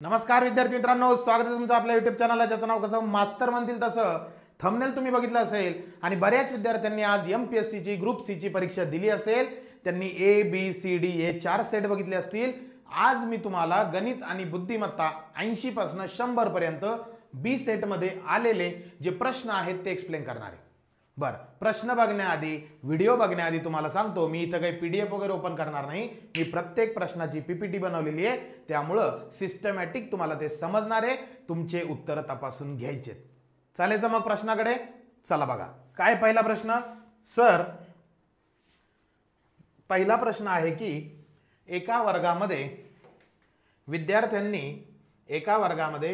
नमस्कार विद्यार्थी मित्रांनो, स्वागत आहे तुमचं आपल्या YouTube चॅनलला, ज्याचं नाव कसं मास्टर म्हणतील तसं. थंबनेल तुम्ही बघितलं असेल आणि बऱ्याच विद्यार्थ्यांनी आज MPSC ची ग्रुप सी ची परीक्षा दिली असेल. त्यांनी ABCD हे 4 सेट बघितले असतील. आज मी तुम्हाला गणित आणि बुद्धिमत्ता 80 पासून 100 पर्यंत B सेट मध्ये आलेले जे प्रश्न आहेत ते एक्सप्लेन करणार आहे. बर, प्रश्न बघण्याआधी व्हिडिओ बघण्याआधी तुम्हाला सांगतो, मी इथं काही PDF वगैरे ओपन करणार नाही. मी प्रत्येक प्रश्नाची PPT बनवलेली आहे, त्यामुळं सिस्टमॅटिक तुम्हाला ते समजणार आहे. तुमचे उत्तर तपासून घ्यायचे. चालेल मग प्रश्नाकडे चला. बघा काय पहिला प्रश्न. सर, पहिला प्रश्न आहे की एका वर्गामध्ये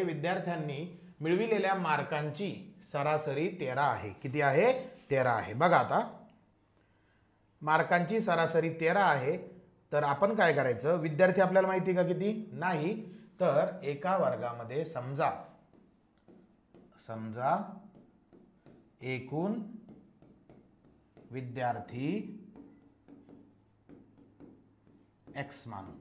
विद्यार्थ्यांनी मिळविलेल्या मार्कांची सरासरी 13 आहे. किती आहे? 13 आहे. बघा आता मार्कांची सरासरी 13 आहे, तर आपण काय करायचं, विद्यार्थी आपल्याला माहिती का किती? नाही. तर एका वर्गामध्ये समजा एकूण विद्यार्थी x मानू.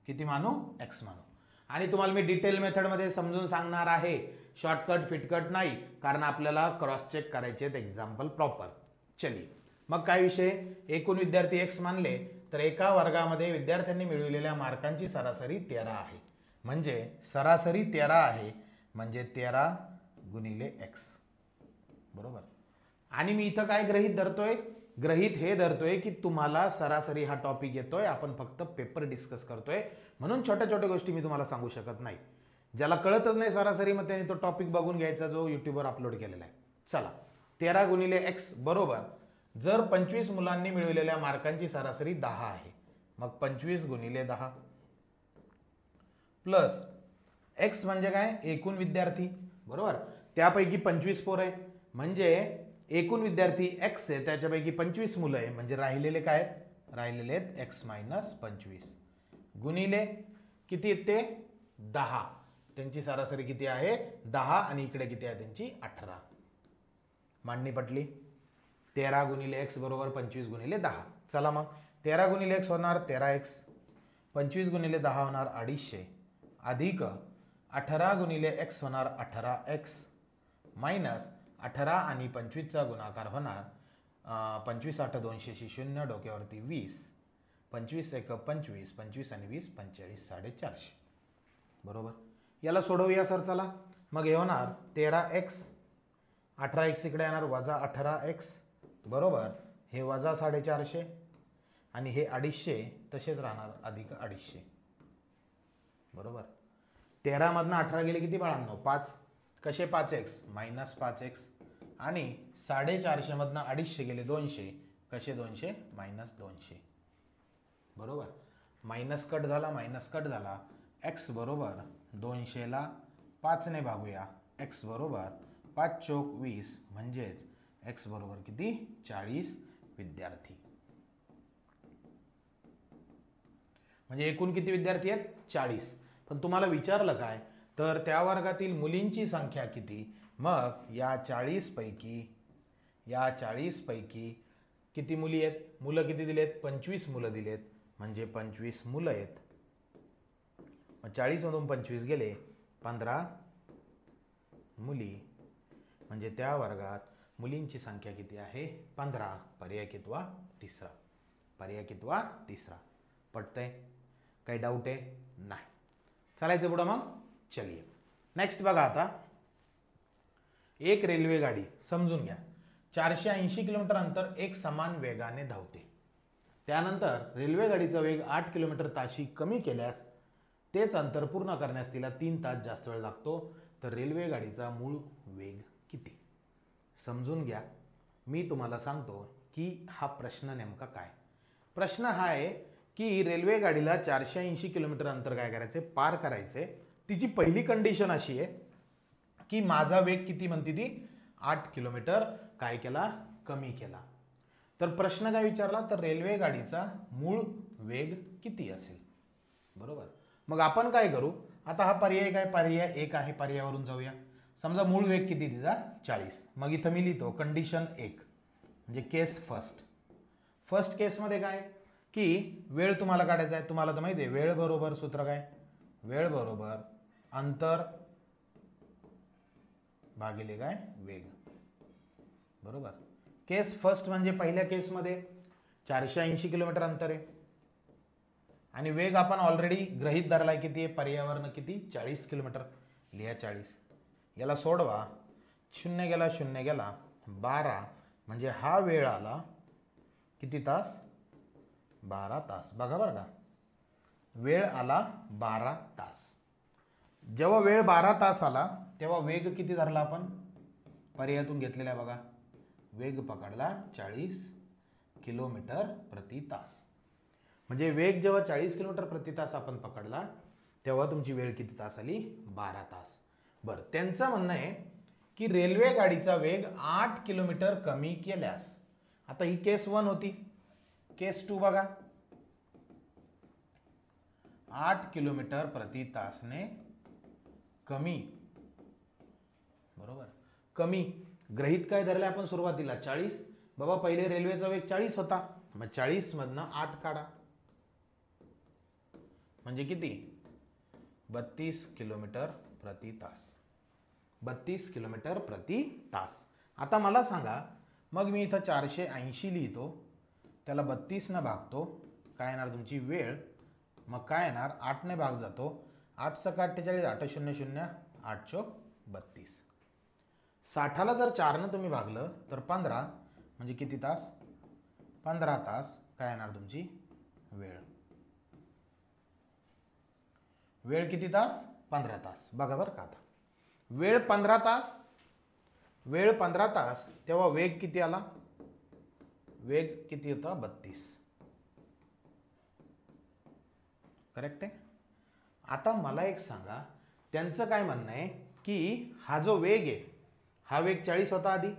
किती मानू? x मानू. आणि तुम्हाला मी डिटेल मेथड मध्ये समजून सांगणार आहे, शॉर्टकट फिटकट नाही, कारण आपल्याला क्रॉस चेक करायचे आहेत एक्झाम्पल प्रॉपर. चलिए, मग काय विषय, एकूण विद्यार्थी x मानले तर एका वर्गामध्ये विद्यार्थ्यांनी मिळविलेल्या मार्कांची सरासरी 13 आहे. म्हणजे सरासरी 13 आहे म्हणजे 13 गुणिले x. बरोबर. आणि मी इथं काय गृहीत धरतोय? गृहीत हे धरतोय की तुम्हाला सरासरी हा टॉपिक येतोय, आपण फक्त पेपर डिस्कस करतोय, म्हणून छोट्या छोट्या गोष्टी मी तुम्हाला सांगू शकत नाही. ज्याला कळतच नाही सरासरी, मग त्याने तो टॉपिक बघून घ्यायचा जो युट्यूबवर अपलोड केलेला आहे. चला, 13 गुणिले x बरोबर, जर 25 मुलांनी मिळवलेल्या मार्कांची सरासरी 10 आहे, मग 25 गुणिले 10 प्लस x म्हणजे काय? एकूण विद्यार्थी. बरोबर. त्यापैकी 25 पोर आहे, म्हणजे एकूण विद्यार्थी x आहे, त्याच्यापैकी 25 मुलं आहे, म्हणजे राहिलेले काय आहेत? राहिलेले आहेत x मायनस 25 गुणिले किती आहेत ते? 10. त्यांची सरासरी किती आहे? 10. आणि इकडे किती आहे त्यांची? 18. मांडणी पटली. 13 गुणिले x बरोबर 25 गुणिले 10. चला मग 13 गुणिले x होणार 13x, 25 गुणिले 10 होणार 250, अधिक 18 गुणिले x होणार 18x, मायनस 18 आणि 25 चा गुणाकार होणार 25 8 200 0, डोक्यावरती 20, 25 1 25, 25 आणि 20 45, 450. बरोबर. याला सोडवूया सर. चला मग हे होणार 13x, 18x इकडे येणार वजा 18x, बरोबर. हे वजा 450 आणि हे 250 तसेच राहणार अधिक 250. बरोबर. 13 मधनं 18 गेले किती बाळांनो? 5. कसे 5x? Minus 5x. आणि 450 मधनं 250 गेले 200, कसे 200? मायनस 200. बरोबर. मायनस कट झाला, मायनस कट झाला. x बरोबर 200 ला 5 ने भागूया. x बरोबर 5 चौक 20, म्हणजेच x बरोबर किती? 40 विद्यार्थी. म्हणजे एकूण किती विद्यार्थी आहेत? 40. पण तुम्हाला विचारलं काय, तर त्या वर्गातील मुलींची संख्या किती? मग या 40 पैकी किती मुली आहेत? मुलं किती दिलेत? 25 मुलं दिलेत, म्हणजे 25 मुलं आहेत. मग 40 मधून 25 गेले 15 मुली, म्हणजे त्या वर्गात मुलींची संख्या किती आहे? 15. पर्याय कितवा? तिसरा. पर्याय कितवा? तिसरा. पटतंय? काही डाऊट आहे? नाही. चालायचं पुढं मग. चलिए नेक्स्ट बघा. आता एक रेल्वे गाडी समजून घ्या, 480 किलोमीटर अंतर एक समान वेगाने धावते. त्यानंतर रेल्वे गाडीचा वेग 8 किलोमीटर ताशी कमी केल्यास तेच अंतर पूर्ण करण्यास तिला 3 तास जास्त वेळ लागतो. तर रेल्वे गाडीचा मूळ वेग किती? समजून घ्या. मी तुम्हाला सांगतो की हा प्रश्न नेमका काय. प्रश्न हा आहे की रेल्वे गाडीला 480 किलोमीटर अंतर काय करायचे? पार करायचे. तिची पहिली कंडिशन अशी आहे की माझा वेग किती म्हणते ती? 8 किलोमीटर काय केला? कमी केला. तर प्रश्न काय विचारला, तर रेल्वे गाडीचा मूळ वेग किती असेल? बरोबर. मग आपण काय करू, आता हा पर्याय काय? पर्याय 1 आहे, पर्यायावरून जाऊया. समजा मूळ वेग किती तिचा? 40. मग इथं मी लिहितो कंडिशन 1, म्हणजे केस फर्स्ट केसमध्ये काय की वेळ तुम्हाला काढायचा आहे. तुम्हाला तर माहिती आहे वेळ बरोबर सूत्र काय? वेळ बरोबर अंतर भागिले काय वेग. बरोबर. केस फर्स्ट म्हणजे पहिल्या केसमध्ये 480 किलोमीटर अंतर आहे आणि वेग आपण ऑलरेडी गृहीत धरलाय किती आहे, पर्यावरण किती 40 किलोमीटर. लिहा 40. याला सोडवा, 0 गेला 0 गेला 12 म्हणजे हा वेळ आला किती तास, 12 तास. बघा बरं का, वेळ आला 12 तास. जेव्हा वेळ 12 तास आला तेव्हा वेग किती धरला आपण, पर्यायातून घेतलेला बघा, वेग पकडला 40 किलोमीटर प्रति तास. म्हणजे वेग जेव्हा 40 किलोमीटर प्रति तास आपण पकडला तेव्हा तुमची वेळ किती तास आली, 12 तास. बरं, त्यांचं म्हणणं आहे की रेल्वे गाडीचा वेग 8 किलोमीटर कमी केल्यास, आता ही केस 1 होती, केस 2 बघा, 8 किलोमीटर प्रति तासने कमी. बरोबर, कमी. गृहीत काय धरले आपण सुरुवातीला 40. बाबा पहिले रेल्वेचा वेग 40 होता, मग 40 मधनं 8 काढा म्हणजे किती, 32 किलोमीटर प्रति तास. 32 किलोमीटर प्रति तास. आता मला सांगा, मग मी इथं 480 लिहितो, त्याला 32 ने भागतो, काय येणार तुमची वेळ, मग काय येणार 8 ने भाग जातो, 8 सक 48, 8 0 0, 8 चौक 32. 60ला जर 4 ने तुम्ही भागलं तर 15 म्हणजे किती तास, 15 तास. काय येणार तुमची वेळ, वेळ किती तास, 15 तास. बघा बरं का, आता वेळ 15 तास, वेळ 15 तास, तेव्हा वेग किती आला, वेग किती होता 32. करेक्ट आहे. आता मला एक सांगा, त्यांचं काय म्हणणं आहे की हा जो वेग आहे, हा वेग 40 होता आधी,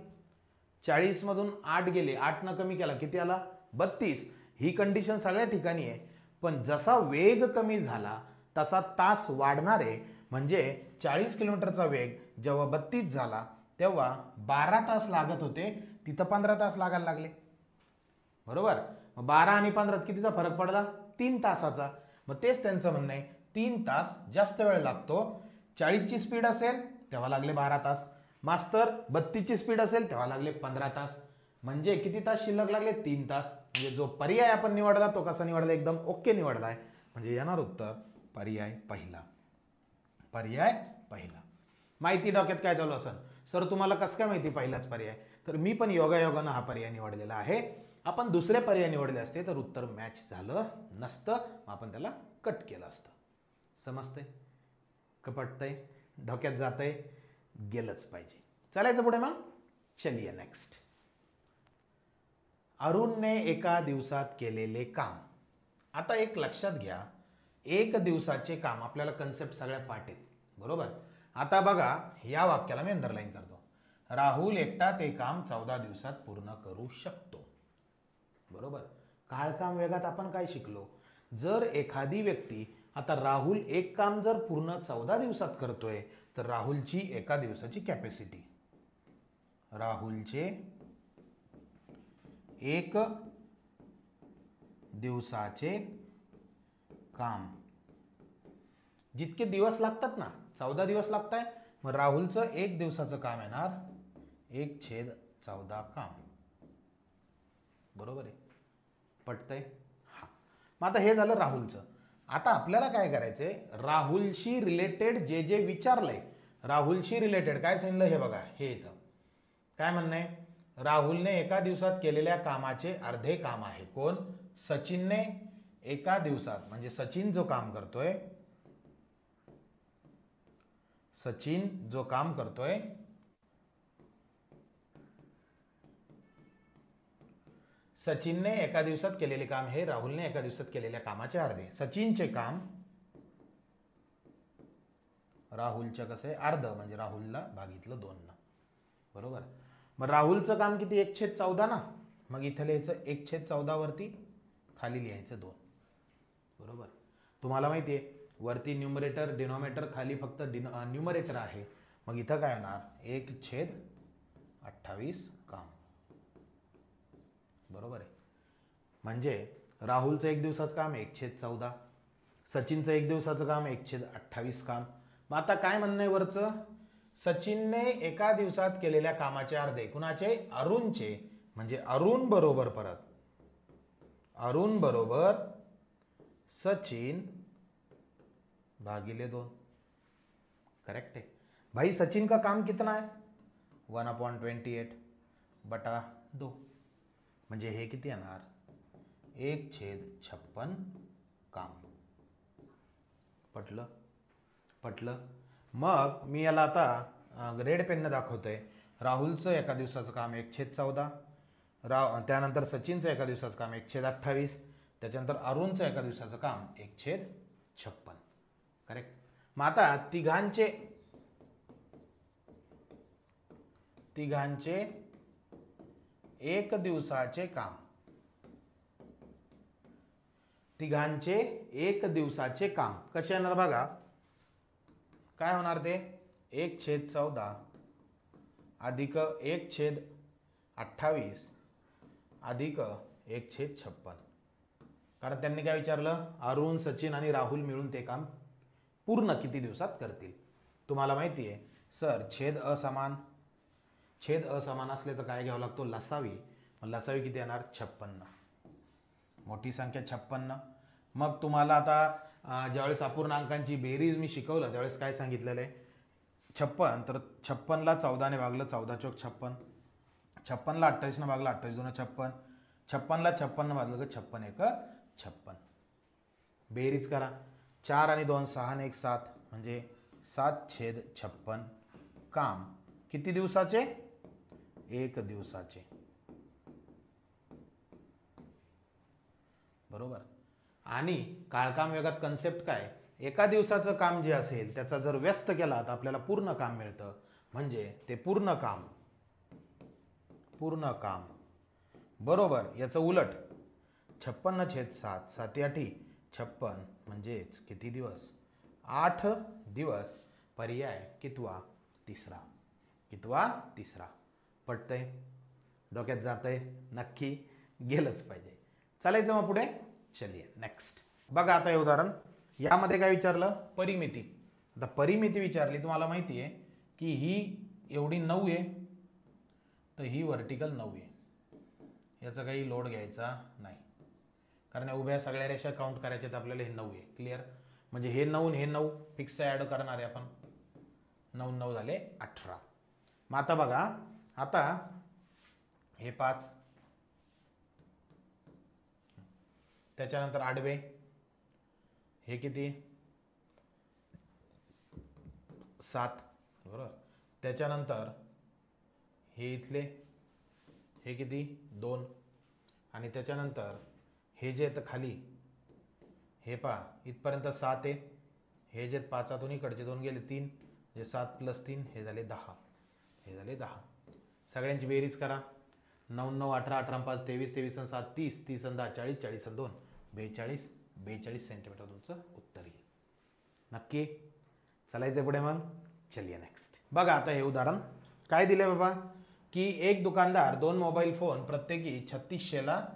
40 मधून 8 गेले, 8 न कमी केला किती आला 32. ही कंडिशन सगळ्या ठिकाणी आहे, पण जसा वेग कमी झाला तसा तास वाढणार आहे. म्हणजे 40 किलोमीटरचा वेग जेव्हा 32 झाला तेव्हा 12 तास लागत होते, तिथं 15 तास लागायला लागले. बरोबर. मग 12 आणि 15 कितीचा फरक पडला, 3 तासाचा. मग तेच त्यांचं म्हणणं आहे, 3 तास जास्त वेळ लागतो. 40 ची स्पीड असेल तेव्हा लागले 12 तास, मास्तर 32 ची स्पीड असेल तेव्हा लागले 15 तास. म्हणजे किती तास शिल्लक लागले, 3 तास. म्हणजे जो पर्याय आपण निवडला तो कसा निवडला, एकदम ओके निवडलाय. म्हणजे येणार उत्तर पर्याय पहिला. पर्याय पहिला. माहिती डोक्यात काय चालू असेल, सर तुम्हाला कसं काय माहिती पहिलाच पर्याय, तर मी पण योगायोगानं हा पर्याय निवडलेला आहे. आपण दुसरे पर्याय निवडले असते तर उत्तर मॅच झालं नसतं, आपण त्याला कट केलं असतं. समजतंय, कपटतंय, डोक्यात जातंय, गेलंच पाहिजे. चालायचं पुढे मग. चलिए नेक्स्ट. अरुणने एका दिवसात केलेले काम. आता एक लक्षात घ्या, एक दिवसाचे काम आपल्याला कन्सेप्ट सगळ्या पाठ आहेत. बरोबर. आता बघा, या वाक्याला मी अंडरलाईन करतो. राहुल एकटा ते काम 14 दिवसात पूर्ण करू शकतो. बरोबर. काळकाम वेगात आपण काय शिकलो, जर एखादी व्यक्ती, आता राहुल एक काम जर पूर्ण 14 दिवसात करतोय तर राहुलची एका दिवसाची कॅपॅसिटी, राहुलचे एक दिवसाचे काम जितके दिवस लागतात ना, 14 दिवस लागताय, मग राहुलचं एक दिवसाचं काम येणार 1/14 काम. बरोबर आहे, पटतंय. हा, मग आता हे झालं राहुलचं. आता आपल्याला काय करायचंय, राहुलशी रिलेटेड जे जे विचारलंय, राहुलशी रिलेटेड काय सांगितलं हे बघा, हे इथं काय म्हणणं आहे, राहुलने एका दिवसात केलेल्या कामाचे अर्धे काम आहे. कोण, सचिनने एका दिवसात, म्हणजे सचिन जो काम करतोय, सचिन जो काम करतोय, सचिनने एका दिवसात केलेले काम हे राहुलने एका दिवसात केलेल्या कामाचे अर्धे. सचिनचे काम राहुलच्या कसे अर्ध, म्हणजे राहुलला भागितलं 2 ना. बरोबर. मग राहुलचं काम किती 1/14 ना, मग इथं लिहायचं 1/14 वरती, खाली लिहायचं 2. बरोबर. तुम्हाला माहिती आहे वरती न्यूमरेटर डिनॉमिनेटर, खाली फक्त न्यूमरेटर आहे, मग इथं काय होणार 1/28 काम. बरोबर आहे. म्हणजे राहुलचं एक दिवसाचं काम 1/14, सचिनचं 1 दिवसाचं काम 1/28 काम. मग आता काय म्हणणं आहे वरचं, सचिनने एका दिवसात केलेल्या कामाचे अर्धे, कुणाचे, अरुणचे, म्हणजे अरुण बरोबर परत अरुण बरोबर सचिन भागिले 2. करेक्ट है भाई. सचिन का काम कितना है 1/28 बटा 2, म्हणजे हे किती येणार 1/56 काम. पटलं. मग मी याला आता रेड पेनने दाखवतोय. राहुलचं एका दिवसाचं काम 1/14, त्यानंतर सचिनचं एका दिवसाचं काम 1/28, त्याच्यानंतर अरुणचं एका दिवसाचं काम 1/56. करेक्ट. मग आता तिघांचे एक दिवसाचे काम, तिघांचे एक दिवसाचे काम कसे येणार बघा. काय होणार ते 1/14 अधिक 1/28 अधिक 1/56. कारण त्यांनी काय विचारलं, अरुण, सचिन आणि राहुल मिळून ते काम पूर्ण किती दिवसात करतील. तुम्हाला माहिती आहे सर छेद असमान असले तर काय घ्यावं लागतो, लसावी. लसावी किती येणार 56, मोठी संख्या 56. मग तुम्हाला आता ज्यावेळेस अपूर्णांकांची बेरीज मी शिकवलं त्यावेळेस काय सांगितलेलं आहे 56, तर 56ला 14ने भागलं 14 चौक 56, 56ला 28ने भागलं 28 दूने 56, 56ला 56 भागलं का 56 एक 56. बेरीज करा, 4 आणि 2 6 आणि 1 7, म्हणजे 7/56 काम किती दिवसाचे, 1 दिवसाचे. बरोबर. आणि काळकाम वेगात कन्सेप्ट काय, एका दिवसाचं काम जे असेल त्याचा जर व्यस्त केला तर आपल्याला पूर्ण काम मिळतं, म्हणजे ते पूर्ण काम बरोबर. याचं उलट 56/7, 7×8 56, म्हणजेच किती दिवस 8 दिवस. पर्याय कितवा, तिसरा. पटतंय, डोक्यात जातंय, नक्की गेलंच पाहिजे. चालायचं मग पुढे. चलिए नेक्स्ट. बघा आता हे उदाहरण, यामध्ये काय विचारलं, परिमिती. आता परिमिती विचारली, तुम्हाला माहिती आहे की ही एवढी 9 आहे, तर ही व्हर्टिकल 9 आहे. याचा काही लोड घ्यायचा नाही, कारण उभ्या सगळ्या रेषा काउंट करायच्या, तर आपल्याला हे 9 आहे. क्लिअर. म्हणजे हे 9 हे 9 फिक्स ॲड करणार आहे आपण. 9 9 झाले 18. मग आता बघा, आता हे 5, त्याच्यानंतर आडवे हे किती 7, बरोबर. त्याच्यानंतर हे इथले हे किती 2, आणि त्याच्यानंतर हे जे आहेत खाली हे पहा इथपर्यंत 7 आहे, हे जे 5 इकडचे 2 गेले 3, म्हणजे 7 + 3 हे झाले 10, सगळ्यांची बेरीज करा. 9 9 18 18 5 23 23 आणि 7 30 30 आणि 10 40 40 आणि 2 42 सेंटीमीटर तुमचं उत्तर येईल. नक्की. चालायचं पुढे मग. चलिए नेक्स्ट. बघा आता हे उदाहरण काय दिले बाबा, की एक दुकानदार 2 मोबाईल फोन प्रत्येकी 3600ला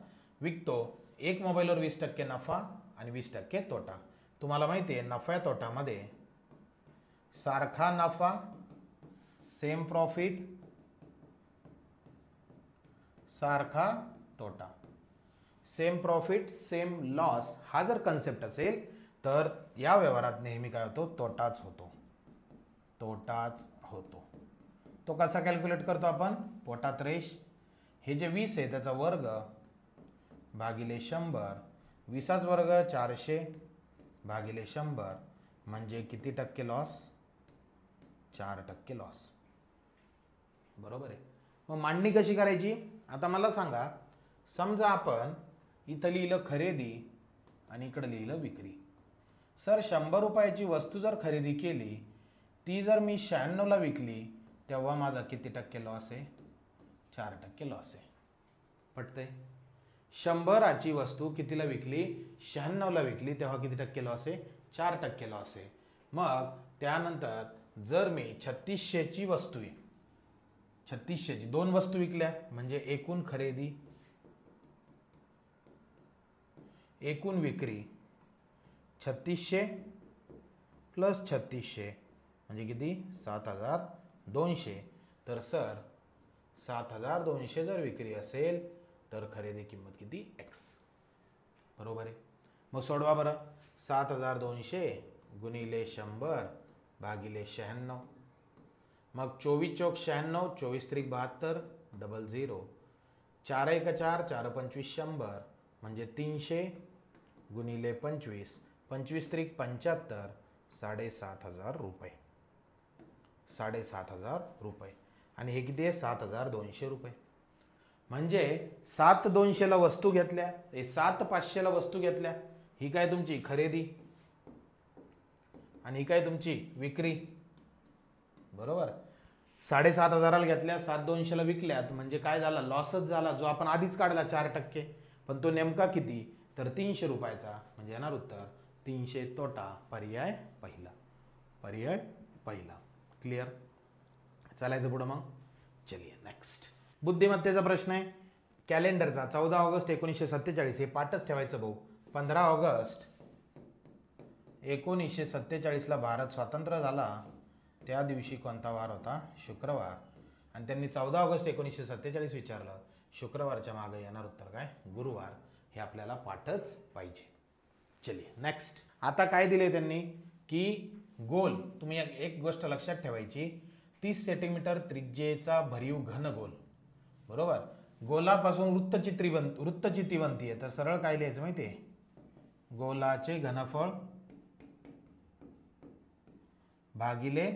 विकतो. एक मोबाईलवर 20% नफा आणि 20% तोटा. तुम्हाला माहिती आहे नफा तोटामध्ये सारखा नफा सेम प्रॉफिट, सारखा तोटा, सेम प्रॉफिट सेम लॉस, हा जर कन्सेप्ट असेल तर या व्यवहारात नेहमी काय होतो, तोटाच होतो. तो कसा कॅल्क्युलेट करतो आपण, पोटात रेष. हे जे 20 आहे त्याचा वर्ग भागिले 100, 20चा वर्ग 400 भागिले 100, म्हणजे किती टक्के लॉस, 4% लॉस. बरोबर आहे. मग मांडणी कशी करायची, आता मला सांगा. समजा आपण इथं लिहिलं खरेदी आणि इकडं लिहिलं विक्री. सर 100 रुपयाची वस्तू जर खरेदी केली, ती जर मी 96ला विकली, तेव्हा माझा किती टक्के लॉस आहे, 4% लॉस आहे. पटतंय. 100ची वस्तू कितीला विकली, 96ला विकली, तेव्हा किती टक्के लॉस आहे, 4% लॉस आहे. मग त्यानंतर जर मी 3600ची वस्तू आहे, 3600ची 2 वस्तू विकल्या, म्हणजे एकूण खरेदी एकूण विक्री 3600 प्लस 3600 म्हणजे किती 7200. तर सर 7200 जर विक्री असेल तर खरेदी किंमत किती x. बरोबर आहे. मग सोडवा बरं. 7200 गुणिले 100 भागिले 96. मग 24 चौक 96, 24 त्रिक 72, 00. 4 1 4, 4 25 100 म्हणजे 300 गुणिले 25, 25 त्रिक 75, 7500 रुपये. 7500 रुपये. आणि हे किती आहे 7200 रुपये. म्हणजे 7200ला वस्तू घेतल्या, 7500ला वस्तू घेतल्या. ही काय तुमची खरेदी आणि ही काय तुमची विक्री. बरोबर. 7500ला घेतल्या, 7200ला विकल्यात म्हणजे काय झाला लॉसच झाला जो आपण आधीच काढला 4%. पण तो नेमका किती तर 300 रुपयाचा. म्हणजे येणार उत्तर 300 तोटा. पर्याय पहिला. पर्याय पहिला. क्लिअर. चालायचं पुढं मग. चलिए नेक्स्ट. बुद्धिमत्तेचा प्रश्न आहे. कॅलेंडरचा 14 ऑगस्ट 1947 हे पाठच ठेवायचं भाऊ. 15 ऑगस्ट 1947ला भारत स्वतंत्र झाला त्या दिवशी कोणता वार होता शुक्रवार. आणि त्यांनी 14 ऑगस्ट 1947 विचारलं. शुक्रवारच्या मागे येणार उत्तर काय गुरुवार. हे आपल्याला पाठच पाहिजे. चलिए नेक्स्ट. आता काय दिले त्यांनी की गोल. तुम्ही एक गोष्ट लक्षात ठेवायची. 30 सेंटीमीटर त्रिज्येचा भरीव घन गोल. बरोबर. गोलापासून वृत्तचिती बनतीये तर सरळ काय लिहायचं माहितीये गोलाचे घनफळ भागिले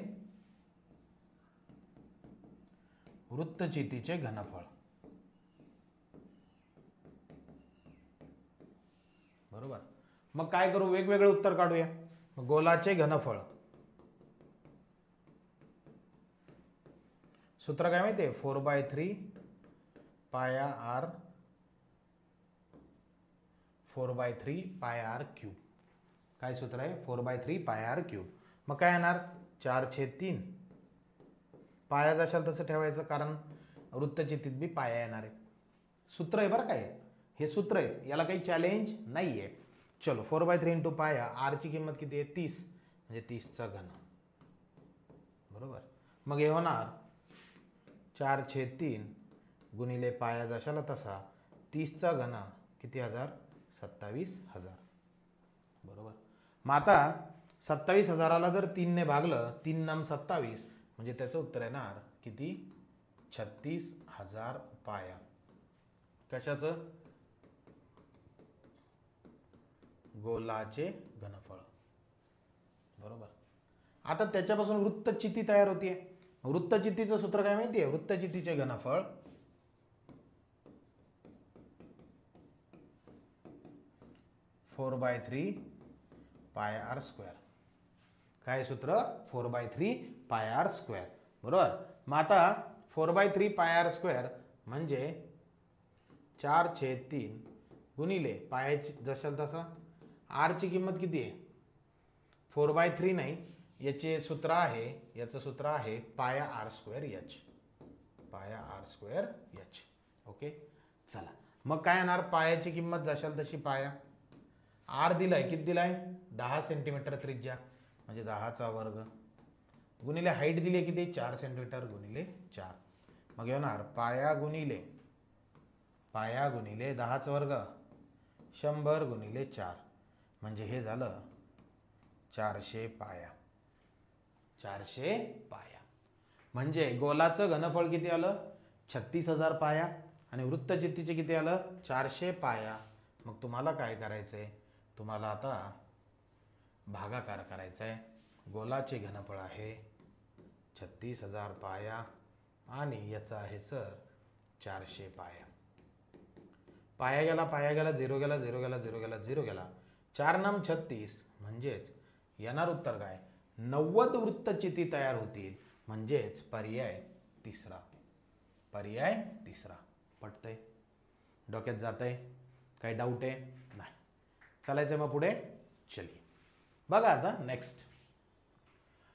वृत्तचितीचे घनफळ. बरोबर. मग काय करू वेगवेगळे उत्तर काढूया. गोलाचे घनफळ सूत्र काय माहितीये 4/3 पाया r 4/3 पाया r क्यूब. काय सूत्र आहे 4/3 पाया r क्यूब. मग काय येणार 4/3. पाया जशाल तसं ठेवायचं कारण वृत्तचितीत बी पाया येणार आहे. सूत्र आहे बरं काय हे सूत्र आहे. याला काही चॅलेंज नाही आहे. चलो 4/3 इंटू पाया. r ची किंमत किती आहे 30 म्हणजे 30चा घन. बरोबर. मग हे होणार 4/3 गुणिले पाया जशाला तसा 30चा घन किती हजार 27,000. बरोबर. मग आता 27,000ला जर 3 ने भागलं 3 नम 27 म्हणजे त्याचं उत्तर येणार किती 36,000 पाया. कशाचं गोलाचे घनफळ. बरोबर. आता त्याच्यापासून वृत्तचिती तयार होतीये. वृत्तचितीचं सूत्र काय माहितीये वृत्तचितीचे घनफळ four by three pi r square. काय सूत्र 4/3 पाय आर स्क्वेअर. बरोबर. मग आता 4/3 पाय आर स्क्वेअर म्हणजे 4/3 गुणिले पायाची जशाल तसा आर ची किंमत किती आहे 4/3 नाही. याचे सूत्र आहे याचं सूत्र आहे पाया आर स्क्वेअर एच. पाया आर स्क्वेअर एच. ओके. चला मग काय येणार पायाची किंमत जशाल तशी पाया. आर दिलाय किती दिलाय 10 सेंटीमीटर त्रिज्या म्हणजे 10चा वर्ग गुणिले हाईट दिली किती 4 सेंटीमीटर गुणिले 4. मग येणार पाया गुणिले 10चा वर्ग 100 गुणिले 4 म्हणजे हे झालं 400 पाया. 400 पाया म्हणजे गोलाचं घनफळ किती आलं 36,000 पाया आणि वृत्तचितीचे किती आलं 400 पाया. मग तुम्हाला काय करायचंय तुम्हाला आता भागाकार करायचा आहे. गोलाचे घनफळ आहे 36,000 पाया आणि याचा आहे सर 400 पाया. पाया गेला 0 गेला 0 गेला 0 गेला 0 गेला 4 नम 36 म्हणजेच येणार उत्तर काय 90 वृत्तचिती तयार होतील म्हणजेच पर्याय तिसरा. पर्याय तिसरा. पटतंय डोक्यात जातंय काही डाऊट आहे नाही. चालायचंय मग पुढे. चलिए बघा आता नेक्स्ट.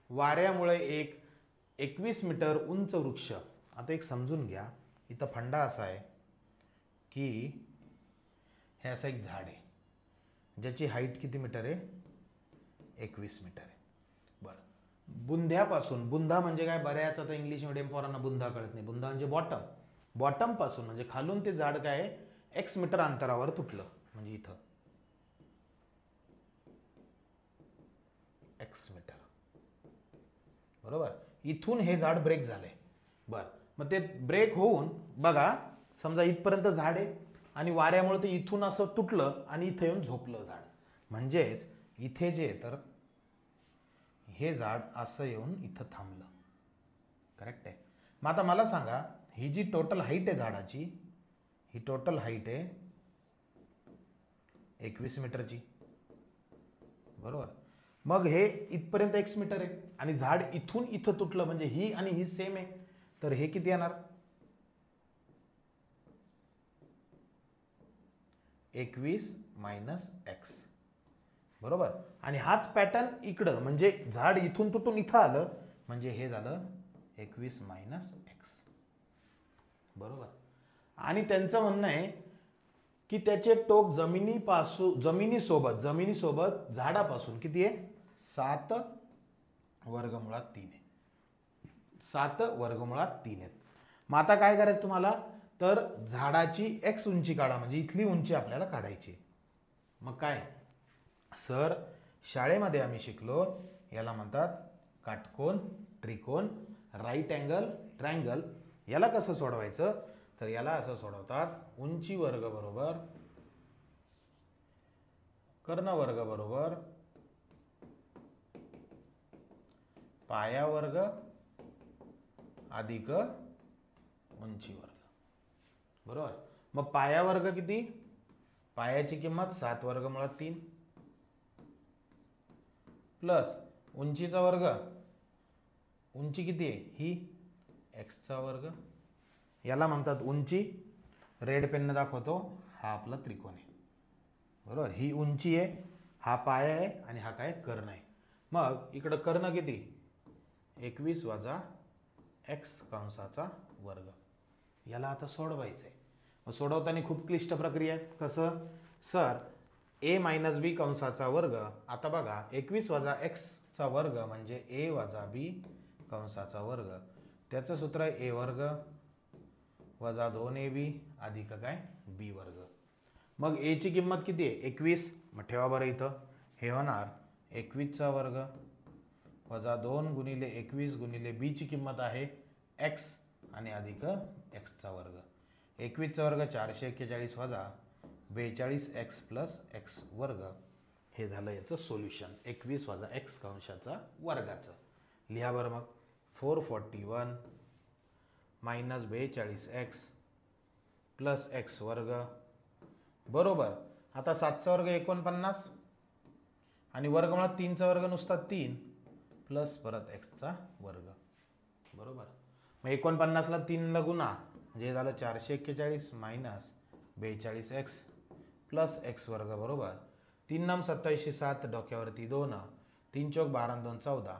वाऱ्यामुळे एक 21 मीटर उंच वृक्ष. आता एक समजून घ्या इथं फंडा असा आहे की हे असं एक झाड आहे ज्याची हाईट किती मीटर आहे 21 मीटर आहे. बरं, बुंध्यापासून, बुंधा म्हणजे काय, बऱ्याच आता इंग्लिश मिडियम पोरांना बुंधा कळत नाही. बुंधा म्हणजे बॉटम. बॉटम पासून म्हणजे खालून ते झाड काय एक्स मीटर अंतरावर तुटलं, म्हणजे इथं एक्स मीटर. बरोबर, इथून हे झाड ब्रेक झालंय. बरं, मग ते ब्रेक होऊन बघा, समजा इथपर्यंत झाड आहे आणि वाऱ्यामुळे ते इथून असं तुटलं आणि इथे येऊन झोपलं झाड. म्हणजेच इथे जे तर हे झाड असं येऊन इथं थांबलं. करेक्ट आहे. मग आता मला सांगा, ही जी टोटल हाईट आहे झाडाची, ही टोटल हाईट आहे 21 मीटरची. बरोबर, मग हे इथपर्यंत एक्स मीटर आहे आणि झाड इथून इथं तुटलं, म्हणजे ही आणि ही सेम आहे. तर हे किती येणार, 21 मायनस एक्स. बरोबर, आणि हाच पॅटर्न इकडं, म्हणजे झाड इथून तुटून इथं आलं, म्हणजे हे झालं 21 मायनस एक्स. बरोबर, आणि त्यांचं म्हणणं आहे की त्याचे टोक जमिनीसोबत झाडापासून किती आहे, 7 वर्गमुळात 3 आहे. 7 वर्गमुळात 3 आहेत. मग आता काय करायचं तुम्हाला, तर झाडाची एक्स उंची काढा, म्हणजे इथली उंची आपल्याला काढायची. मग काय सर, शाळेमध्ये आम्ही शिकलो, याला म्हणतात काटकोन, त्रिकोण, राईट अँगल, ट्रायंगल. याला कसं सोडवायचं, तर याला असं सोडवतात, उंची वर्ग बरोबर कर्ण वर्ग बरोबर पाया वर्ग अधिक उंची वर्ग. बरोबर, मग पाया वर्ग किती, पायाची किंमत 7 वर्गमुळात 3 प्लस उंचीचा वर्ग, उंची किती आहे ही, एक्सचा वर्ग. याला म्हणतात उंची. रेड पेनने दाखवतो, हा आपला त्रिकोण आहे. बरोबर, ही उंची आहे, हा पाया आहे आणि हा काय कर्ण आहे. मग इकडं कर्ण किती, 21 वजा एक्स कंसाचा वर्ग. याला आता सोडवायचं आहे. मग सोडवताना खूप क्लिष्ट प्रक्रिया आहे. कसं सर, ए मायनस बी कंसाचा वर्ग. आता बघा, 21 वजा एक्सचा वर्ग म्हणजे ए वजा बी कंसाचा वर्ग. त्याचं सूत्र आहे ए वर्ग वजा 2ab अधिक काय बी वर्ग. मग ए ची किंमत किती आहे, 21. मग ठेवा बरं इथं, हे होणार 21चा वर्ग वजा 2 गुणिले 21 गुणिले बी ची किंमत आहे एक्स आणि अधिक एक्सचा वर्ग. 21चा वर्ग 441 वजा 42 एक्स प्लस एक्स वर्ग. हे झालं याचं सोल्युशन, 21 वजा एक्स कंसाचा वर्गाचं. लिहा बरं मग, 441 मायनस 42 एक्स प्लस एक्स वर्ग बरोबर. आता 7चा वर्ग 49 आणि वर्गमुळात 3चा वर्ग नुसता 3 प्लस परत एक्सचा वर्ग. बरोबर, मग 49ला 3 गुणा, म्हणजे झालं 441 मायनस 42 एक्स प्लस एक्स वर्ग बरोबर. 3 नम 27, 7 डोक्यावरती 2, 3 चौक 12, 2 14,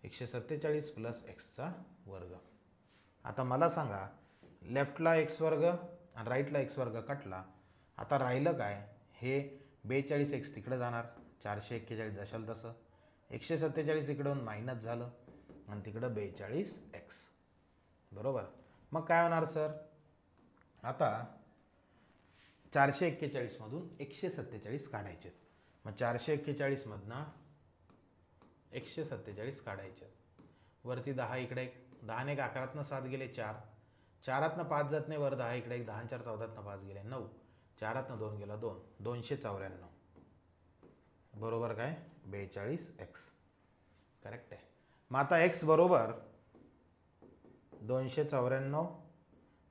147 प्लस एक्सचा वर्ग. आता मला सांगा, लेफ्टला एक्स वर्ग आणि राईटला एक्स वर्ग कटला. आता राहिलं काय, हे 42 एक्स तिकडे जाणार, 441 जशाल तसं, 147 इकडून मायनस झालं आणि तिकडं 42 एक्स. बरोबर, मग काय होणार सर, आता 441 मधून 147 काढायचे. मग 441 मधनं 147 काढायचे. वरती 10 इकडे 10 ने 11तनं 7 गेले 4, 4तनं 5 जात नाही, वर 10 इकडे 10 4 14तनं 5 गेले 9, 4तनं 2 गेला 2, 294. बरोबर काय 42 एक्स. करेक्ट आहे. मग आता एक्स बरोबर 294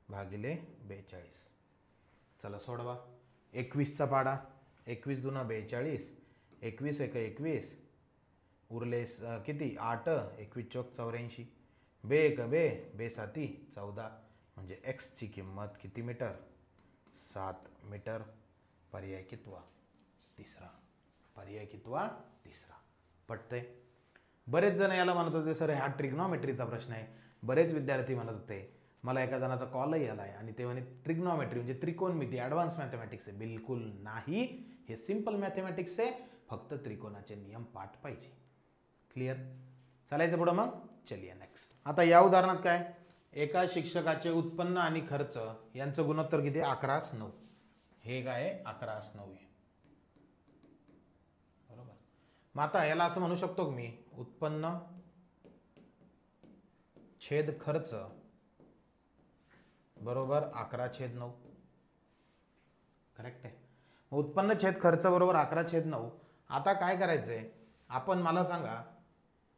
भागिले 42. चला सोडवा. 21चा पाडा, 21 दुना 42, 21 एक 21, उरले किती 8, 21 चौक 84, बे एक बे, बे साती 14, म्हणजे एक्सची किंमत किती मीटर, 7 मीटर. पर्याय कितवा, तिसरा. पर्याय कितवा, तिसरा. पटतंय. बरेच जण याला म्हणत होते सर हा ट्रिग्नॉमेट्रीचा प्रश्न आहे. बरेच विद्यार्थी म्हणत होते, मला एका जणाचा कॉलही आला आहे आणि ते म्हणे ट्रिग्नॉमेट्री म्हणजे त्रिकोणमिती ॲडव्हान्स मॅथमॅटिक्स आहे. बिलकुल नाही, हे सिंपल मॅथमॅटिक्स आहे. फक्त त्रिकोणाचे नियम पाठ पाहिजे. क्लिअर. चालायचं पुढं मग. चलिए नेक्स्ट. आता या उदाहरणात काय, एका शिक्षकाचे उत्पन्न आणि खर्च यांचं गुणोत्तर किती, 11:9. हे काय आहे, 11:9 आहे. बरोबर. मग आता याला असं म्हणू शकतो की मी, उत्पन्न छेद खर्च बरोबर 11/9. करेक्ट आहे. उत्पन्न छेद खर्च बरोबर 11/9. आता काय करायचंय आपण, मला सांगा,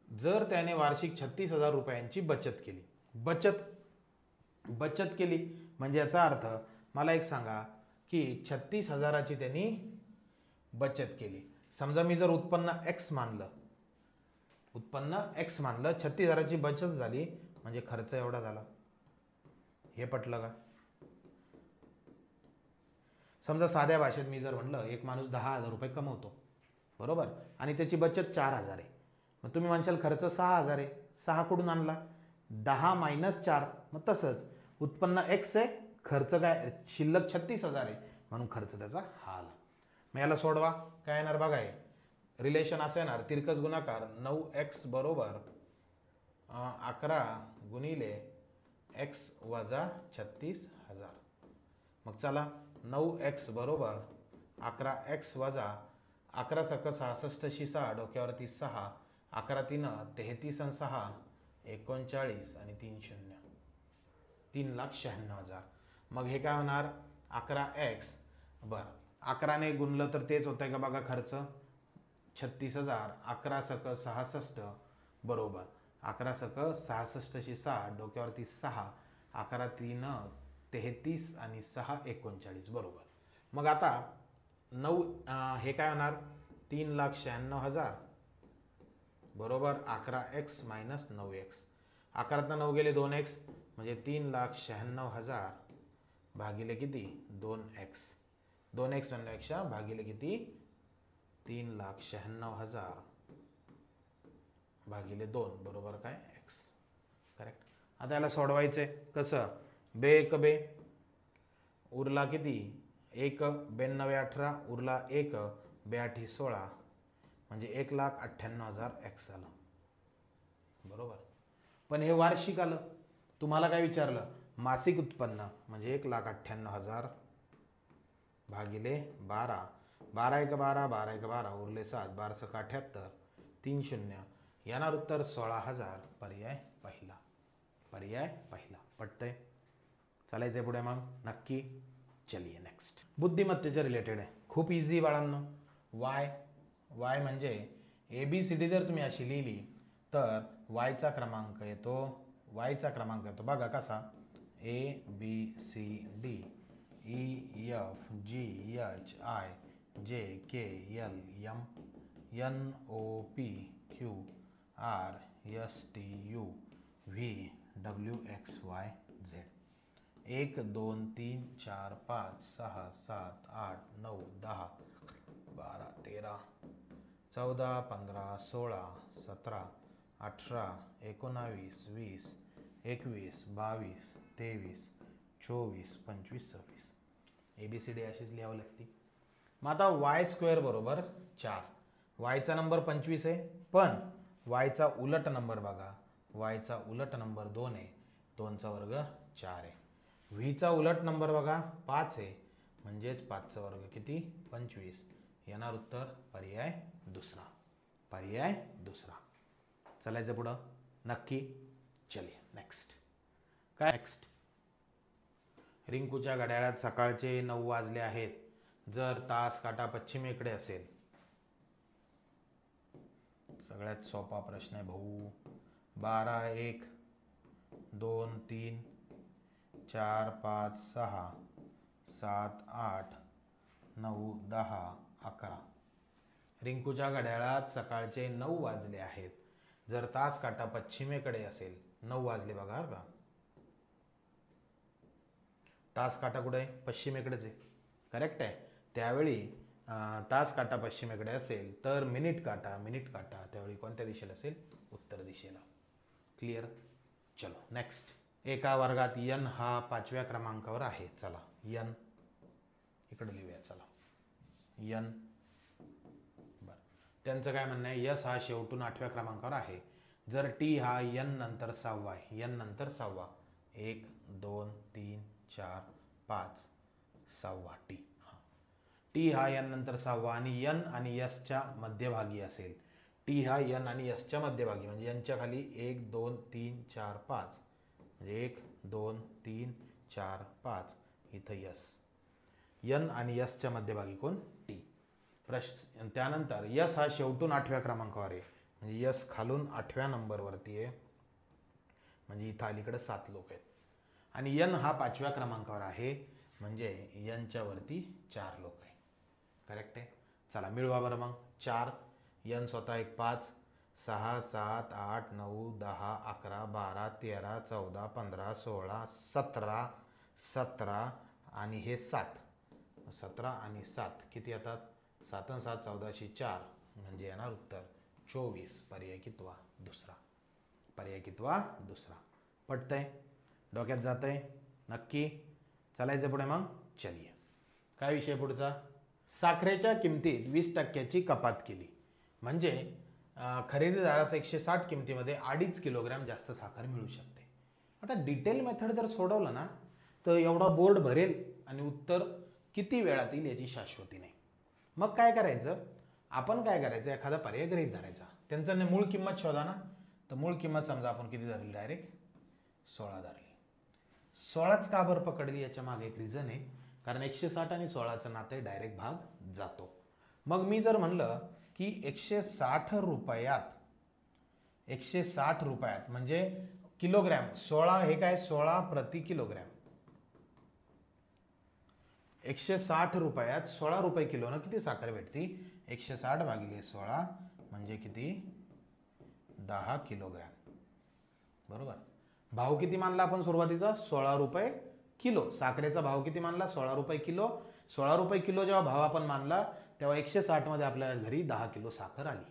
जर त्याने वार्षिक 36,000 रुपयांची बचत केली, बचत केली म्हणजे याचा अर्थ मला एक सांगा की 36,000ची त्यांनी बचत केली. समजा मी जर उत्पन्न x मानलं, 36,000ची बचत झाली म्हणजे खर्च एवढा झाला. हे पटलं का? समजा साध्या भाषेत मी जर म्हणलं, एक माणूस 10,000 रुपये कमवतो, बरोबर, आणि त्याची बचत 4,000 आहे. मग तुम्ही म्हणशाल खर्च 6,000 आहे. 6 कुठून आणला, 10 - 4. मग तसंच उत्पन्न x आहे, खर्च काय शिल्लक 36,000 आहे, म्हणून खर्च त्याचा हा आला. मग याला सोडवा, काय येणार बघा. हे रिलेशन असं येणार, तिरकस गुणाकार 9x बरोबर 11 गुणिले x वजा 36,000. मग चला, 9x बरोबर 11x वजा 11 सक 66 शी 6, डोक्यावरती 6, 11 3 33 आणि 6 39 आणि 3 0 3,96,000. मग हे काय होणार, 11x. बरं, 11ने गुणलं तर तेच होतंय का बघा, खर्च 36,000. 11 सक 66 बरोबर 11 सक 66 शी 6, डोक्यावरती 6, 11 3 33 आणि 6 39 बरोबर. मग आता 9 हे काय होणार, 3,96,000 बरोबर 11x - 9x. 11 9 गेले 2x म्हणजे 3,96,000 भागिले किती, 2x. 2x म्हणण्यापेक्षा भागिले किती, 3,96,000 भागिले 2 बरोबर काय, x. करेक्ट. आता याला सोडवायचंय कसं, बे एक बे उरला किती, 1 92 18 उरला 1 82 16 म्हणजे 1,98,000 x आलं. बरोबर. पण हे वार्षिक आलं. तुम्हाला काय विचारलं, मासिक उत्पन्न म्हणजे 1,98,000 भागिले 12. 12 1 12 12 1 12 उरले 7, 12 सक 78 3 0 येणार उत्तर 16,000. पर्याय पहिला. पर्याय पहिला. पटतंय. चालायचंय पुढे मग नक्की. चलिए नेक्स्ट. बुद्धिमत्तेच्या रिलेटेड आहे, खूप इझी बाळांनो. वाय म्हणजे ABCD जर तुम्ही अशी लिहिली तर वायचा क्रमांक येतो, बघा कसा, ABCD EFGHI JKL MNOPQRSTU VWXYZ. 1 2 3 4 5 6 7 8 9 10 12 13 14 15 16 17 18 19 20 21 22 23 24 25 26. ABCD अशीच लिहावं लागते. मग आता y² बरोबर 4. वायचा नंबर 25 आहे, पण वायचा उलट नंबर बघा, वायचा उलट नंबर 2 आहे, 2चा वर्ग 4 आहे. व्हीचा उलट नंबर बघा 5 आहे, म्हणजेच 5चा वर्ग किती, 25. येणार उत्तर पर्याय दुसरा. पर्याय दुसरा. चालायचं पुढं नक्की. चलिए नेक्स्ट. काय नेक्स्ट, रिंकूच्या घड्याळात सकाळचे 9 वाजले आहेत. जर तास काटा पश्चिमेकडे असेल. सगळ्यात सोपा प्रश्न आहे भाऊ. 12 1 2 3 4 5 6 7 8 9 10 11. रिंकूच्या घड्याळात सकाळचे 9 वाजले आहेत. जर तास काटा पश्चिमेकडे असेल. 9 वाजले बघा का, तास काटा कुठे आहे, पश्चिमेकडेच आहे. करेक्ट आहे. त्यावेळी तास काटा पश्चिमेकडे असेल तर मिनिट काटा त्यावेळी कोणत्या दिशेला असेल, उत्तर दिशेला. क्लिअर. चलो नेक्स्ट. एका वर्गात n हा 5व्या क्रमांकावर आहे. चला n इकडे लिहूया. चला n. बरं, त्यांचं काय म्हणणं आहे, यस हा शेवटून 8व्या क्रमांकावर आहे जर टी हा एन नंतर 6वा आहे, एन नंतर 6वा, 1 2 3 4 5 6वा टी. टी हा एन नंतर 6वा आणि एन आणि एसच्या मध्यभागी असेल. टी हा एन आणि एसच्या मध्यभागी म्हणजे यांच्या खाली 1 2 3 4 5 म्हणजे 1 2 3 4 5 इथं यस. एन आणि एसच्या मध्यभागी कोण, टी. त्यानंतर यस हा शेवटून 8व्या क्रमांकावर आहे म्हणजे यस खालून 8व्या नंबरवरती आहे म्हणजे इथं अलीकडे 7 लोक आहेत. आणि एन हा 5व्या क्रमांकावर आहे म्हणजे एनच्या वरती 4 लोक आहे. करेक्ट आहे. चला मिळवा बरं मग. 4 एन स्वतः एक 5 6 7 8 9 10 11 12 13 14 15 16 17 17 आणि हे 7, 17 आणि 7 किती येतात, 7 आणि 7 14 म्हणजे येणार उत्तर 24. पर्याय कितवा, दुसरा. पर्याय कितवा, दुसरा. पटतंय, डोक्यात जातंय नक्की. चालायचं पुढे मग. चलिये. काय विषय पुढचा, साखरेच्या किमतीत 20% कपात केली म्हणजे खरेदीदारास 160 किमतीमध्ये 2.5 किलोग्रॅम जास्त साखर मिळू शकते. आता डिटेल मेथड जर सोडवलं ना तर एवढा बोर्ड भरेल आणि उत्तर किती वेळात येईल याची शाश्वती नाही. मग काय करायचं, आपण काय करायचं, एखादा पर्याय गृहीत धरायचा, त्यांचं मूळ किंमत शोधा ना. तर मूळ किंमत समजा आपण किती धरली, डायरेक्ट 16 धरली. 16च का बरं पकडली, याच्या मागे एक रिझन आहे, कारण 160 आणि 16चं नाते डायरेक्ट भाग जातो. मग मी जर म्हणलं की 160 रुपयात म्हणजे किलोग्रॅम, 16 हे काय 16 प्रति किलोग्रॅम, 160 रुपयात 16 रुपये किलोनं किती साखर भेटती, 160 भागिले 16 म्हणजे किती, 10 किलोग्रॅम. बरोबर. भाव किती मानला आपण सुरुवातीचा, 16 रुपये किलो. साखरेचा भाव किती मानला, 16 रुपये किलो. 16 रुपये किलो जेव्हा भाव आपण मानला तेव्हा 160 मध्ये आपल्या घरी 10 किलो साखर आली.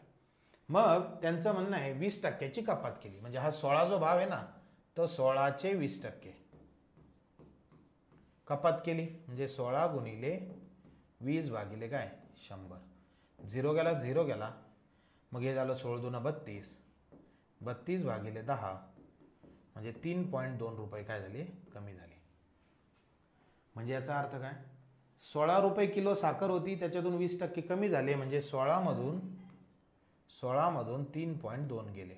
मग त्यांचं म्हणणं आहे 20%ची कपात केली म्हणजे हा 16 जो भाव आहे ना तो 16चे 20% कपात केली म्हणजे 16 गुणिले 20 भागिले काय 100. 0 गेला 0 गेला, मग हे झालं 16 दून 32, 32 भागिले 10 म्हणजे 3.2 रुपये काय झाले, कमी झाले. म्हणजे याचा अर्थ काय, 16 रुपये किलो साखर होती त्याच्यातून 20% कमी झाले म्हणजे 16 मधून 3.2 गेले.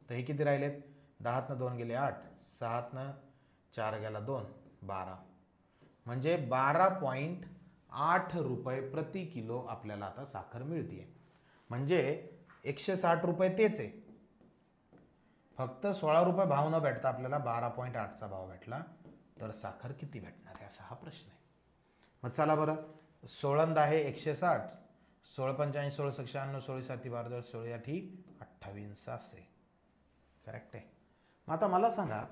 तर हे किती राहिलेत, 10तनं 2 गेले 8, 6तनं 4 गेला 2, 12 म्हणजे 12.8 रुपये प्रति किलो आपल्याला आता साखर मिळते. म्हणजे 160 रुपये तेच आहे, फक्त 16 रुपये भाव न भेटता आपल्याला 12.8चा भाव भेटला. तर साखर किती भेटणार आहे असा हा प्रश्न आहे. मग चला बरं, 16 आहे 160, 16 पंचाऐंशी 16 96 16 7 12 16 8 28 असे. करेक्ट आहे. मग आता मला सांगा,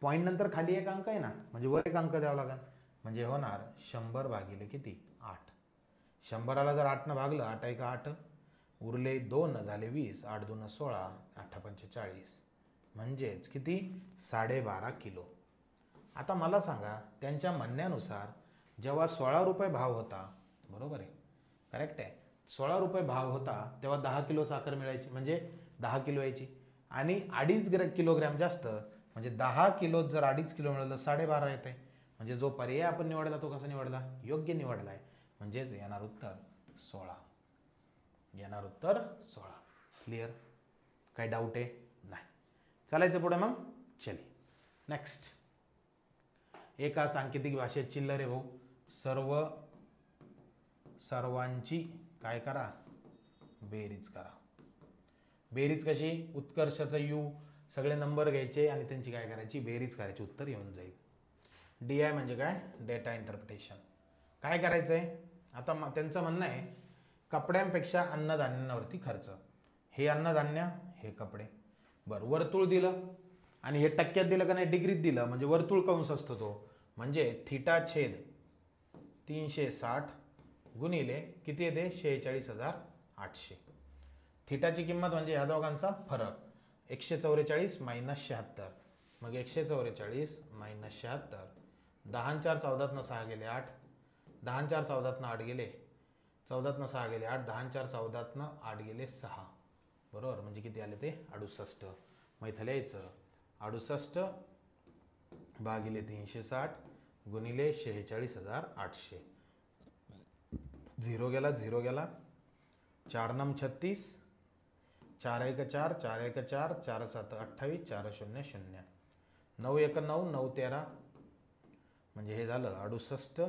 पॉईंट नंतर खाली एक अंक आहे ना, म्हणजे वर एक अंक द्यावा लागेल म्हणजे होणार 100 भागिले किती 8. 100ला जर 8 भागलं, 8 1 8 उरले 2 झाले 20, 8 2 16, 8 45 म्हणजेच किती 12.5 किलो. आता मला सांगा, त्यांच्या म्हणण्यानुसार जेव्हा 16 रुपये भाव होता, बरोबर आहे, करेक्ट आहे, 16 रुपये भाव होता तेव्हा 10 किलो साखर मिळायची म्हणजे 10 किलो यायची आणि 2.5 किलोग्रॅम जास्त म्हणजे 10 किलो जर 2.5 किलो मिळालं 12.5 येत आहे. म्हणजे जो पर्याय आपण निवडला तो कसा निवडला, योग्य निवडला आहे. म्हणजेच येणार उत्तर 16. येणार उत्तर 16. क्लिअर, काही डाऊट आहे नाही. चालायचं पुढे मग. चली नेक्स्ट. एका सांकेतिक भाषेत चिल्लर आहे भाऊ, सर्वांची काय करा, बेरीज करा. बेरीज कशी, उत्कर्षाचा यू, सगळे नंबर घ्यायचे आणि त्यांची काय करायची, बेरीज करायची, उत्तर येऊन जाईल. DI म्हणजे काय, डेटा इंटरप्रिटेशन. काय करायचंय आता, त्यांचं म्हणणं आहे कपड्यांपेक्षा अन्नधान्यांवरती खर्च. हे अन्नधान्य, हे कपडे. बरं, वर्तुळ दिलं आणि हे टक्क्यात दिलं का नाही, डिग्रीत दिलं म्हणजे वर्तुळ कंस असतो तो, म्हणजे θ/360 गुणिले किती येते 46,800. थिटाची किंमत म्हणजे ह्या दोघांचा फरक, 144 - 76, मग 144 - 76, 10 4 14 6 गेले 8, 10 4 14 8 गेले 14 6 गेले 8, 10 4 14 8 गेले 6, बरोबर. म्हणजे किती आले ते 68. मग इथं लिहायचं 68 भागिले 360 गुणिले 46,800. 0 गेला 0 गेला, 4 9 36, 4 1 4, 4 1 4, 4 7 28, 4 0 0, 9 1 9, 9 13, म्हणजे हे झालं 68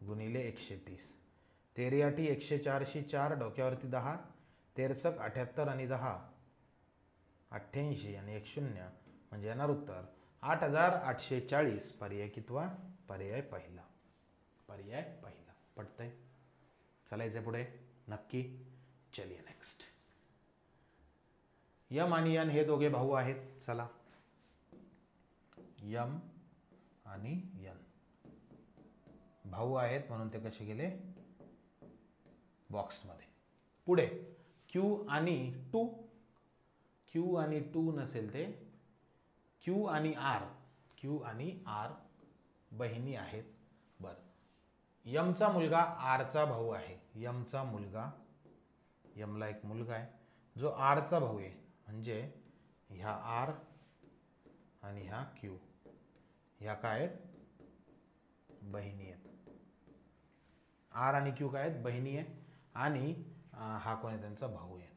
गुणिले 130. 13 8 104 4, डोक्यावरती 10, 13 78 आणि 10 88 आणि 1 0, म्हणजे येणार उत्तर 8840. पर्याय कितवा? पर्याय पहिला. पर्याय पहिला. पटतंय? चालायचं पुढे नक्की. चलिए नेक्स्ट. यम आणि यन हे दोघे भाऊ आहेत. चला, यम आणि यन भाऊ आहेत म्हणून ते कसे गेले? बॉक्समध्ये. पुढे क्यू आणि टू. क्यू आणि टू नसेल ते क्यू आणि आर. क्यू आणि आर बहिणी आहेत. बर, यमचा मुलगा आरचा भाऊ आहे. यमचा मुलगा, यमला एक मुलगा आहे जो आरचा भाऊ आहे. म्हणजे ह्या आर आणि ह्या क्यू ह्या काय आहेत? बहिणी आहेत. आर आणि क्यू काय आहेत? बहिणी आहे. आणि हा कोण आहे? त्यांचा भाऊ आहे.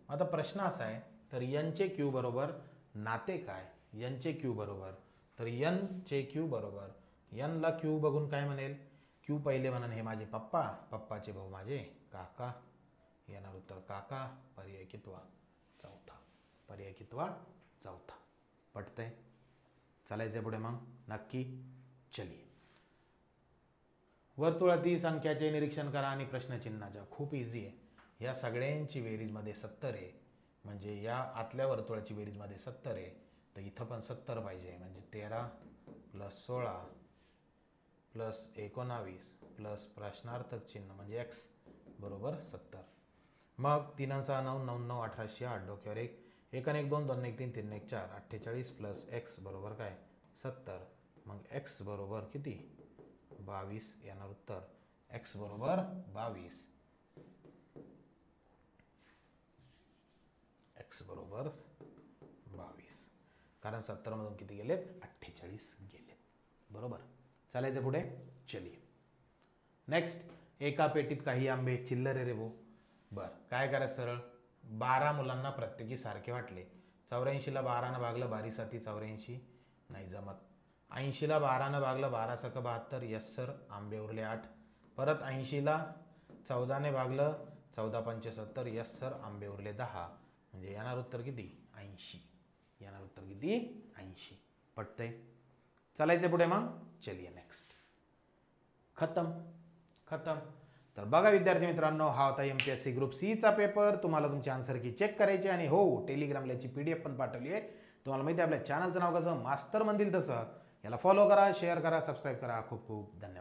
आता प्रश्न असा आहे, तर एन चे क्यू बरोबर नाते काय? एन चे क्यू बरोबर, तर एन चे क्यू बरोबर, एन ला क्यू बघून काय म्हणेल? क्यू पहिले म्हणून हे माझे पप्पा, पप्पाचे भाऊ माझे काका. येणार उत्तर काका. पर्याय कितवा? चौथा. पर्याय कितवा? चौथा. पटतंय? चालायचं पुढे मग नक्की. चलिए. वर्तुळातील संख्याचे निरीक्षण करा आणि प्रश्नचिन्हाच्या. खूप इझी आहे. या सगळ्यांची बेरीजमध्ये 70 आहे. म्हणजे या आतल्या वर्तुळाची बेरीजमध्ये 70 आहे. तर इथं पण 70 पाहिजे. म्हणजे 13 + 16 + 19 + प्रश्नार्थक चिन्ह म्हणजे एक्स बरोबर 70. मग 3 6 9 9 9 18 8, डोक्यावर 1 1 1 2 2 1 3 3 1 4, 48 + एक्स बरोबर काय? 70. मग एक्स बरोबर किती? 22. येणार उत्तर एक्स बरोबर 22. एक्स बरोबर 22. कारण 70 मधून किती गेलेत? 48 गेलेत. बरोबर. चालायचं पुढे. चलिए नेक्स्ट. एका पेटीत काही आंबे चिल्लर रे भाऊ. बर, काय करायचं? सरळ 12 मुलांना प्रत्येकी सारखे वाटले. 84 ला 12 ने भागलं, 12 साती 84, नाही जमत. 80 ला 12 ने भागलं, 12 सक 72, यस सर. आंबे उरले 8. परत 80 ला 14 ने भागलं, 14 पंचे 70, यस सर. आंबे उरले 10. म्हणजे येणार उत्तर किती? 80. येणार उत्तर किती? 80. पटतंय? चालायचं पुढे मग. चलिए नेक्स्ट. खतम. खतम. तर बघा विद्यार्थी मित्रांनो, हा होता MPSC ग्रुप सी चा पेपर. तुम्हाला तुमची आन्सर की चेक करायची आणि हो, टेलिग्रामला याची PDF पण पाठवली आहे. तुम्हाला माहिती आहे आपल्या चॅनलचं नाव कसं? मास्तर म्हणतील तसं. याला फॉलो करा, शेअर करा, सबस्क्राईब करा. खूप खूप धन्यवाद.